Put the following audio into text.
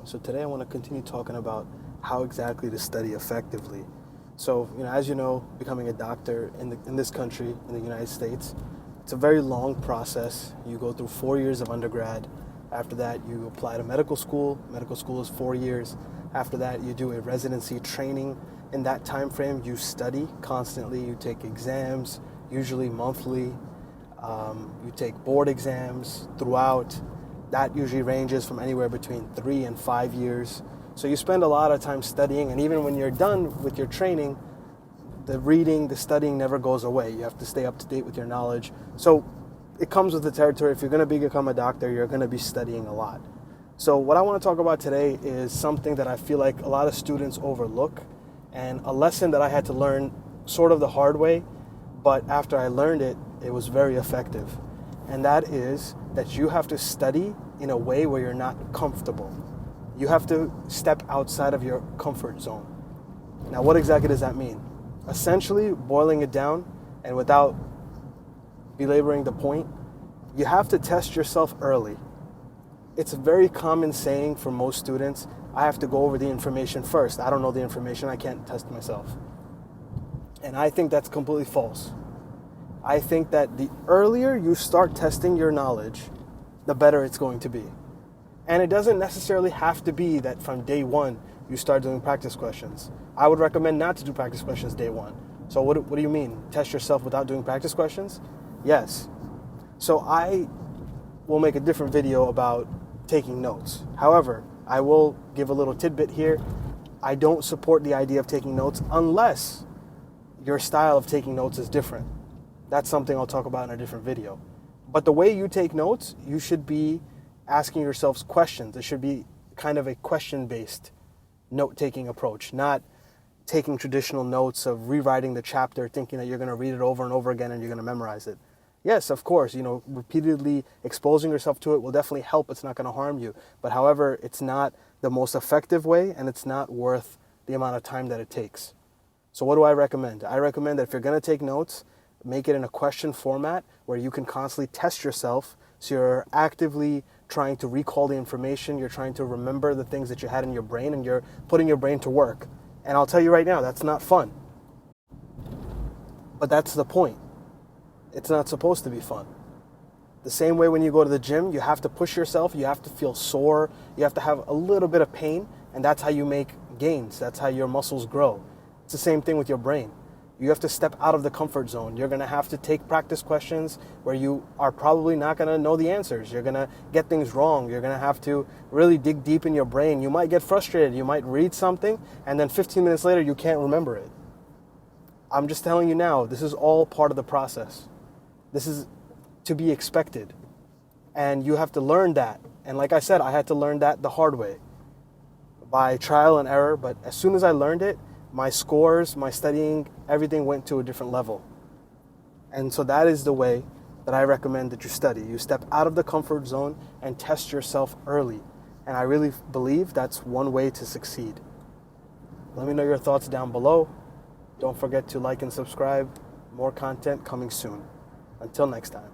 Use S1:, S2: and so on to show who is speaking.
S1: So today I want to continue talking about how exactly to study effectively. So, as you know, becoming a doctor in this country, in the United States, it's a very long process. You go through 4 years of undergrad. After that, you apply to medical school. Medical school is 4 years. After that, you do a residency training. In that time frame, you study constantly. You take exams, usually monthly. You take board exams throughout. That usually ranges from anywhere between 3 and 5 years. So you spend a lot of time studying, and even when you're done with your training, the reading, the studying never goes away. You have to stay up to date with your knowledge. So it comes with the territory. If you're going to become a doctor, you're going to be studying a lot. So what I want to talk about today is something that I feel like a lot of students overlook, and a lesson that I had to learn sort of the hard way, but after I learned it, it was very effective. And that is that you have to study in a way where you're not comfortable. You have to step outside of your comfort zone. Now, what exactly does that mean? Essentially, boiling it down, and without belaboring the point, you have to test yourself early. It's a very common saying for most students, I have to go over the information first. I don't know the information, I can't test myself. And I think that's completely false. I think that the earlier you start testing your knowledge, the better it's going to be. And it doesn't necessarily have to be that from day one you start doing practice questions. I would recommend not to do practice questions day one. So what do you mean? Test yourself without doing practice questions? Yes. So I will make a different video about taking notes. However, I will give a little tidbit here. I don't support the idea of taking notes unless your style of taking notes is different. That's something I'll talk about in a different video. But the way you take notes, you should be asking yourselves questions. It should be kind of a question-based note-taking approach, not taking traditional notes of rewriting the chapter, thinking that you're going to read it over and over again and you're going to memorize it. Yes, of course, repeatedly exposing yourself to it will definitely help. It's not going to harm you. But however, it's not the most effective way, and it's not worth the amount of time that it takes. So what do I recommend? I recommend that if you're going to take notes, make it in a question format where you can constantly test yourself. So you're actively trying to recall the information, you're trying to remember the things that you had in your brain, and you're putting your brain to work. And I'll tell you right now, that's not fun. But that's the point. It's not supposed to be fun. The same way when you go to the gym, you have to push yourself, you have to feel sore, you have to have a little bit of pain, and that's how you make gains, that's how your muscles grow. It's the same thing with your brain. You have to step out of the comfort zone. You're going to have to take practice questions where you are probably not going to know the answers. You're going to get things wrong. You're going to have to really dig deep in your brain. You might get frustrated. You might read something, and then 15 minutes later, you can't remember it. I'm just telling you now, this is all part of the process. This is to be expected. And you have to learn that. And like I said, I had to learn that the hard way, by trial and error. But as soon as I learned it, my scores, my studying, everything went to a different level. And so that is the way that I recommend that you study. You step out of the comfort zone and test yourself early. And I really believe that's one way to succeed. Let me know your thoughts down below. Don't forget to like and subscribe. More content coming soon. Until next time.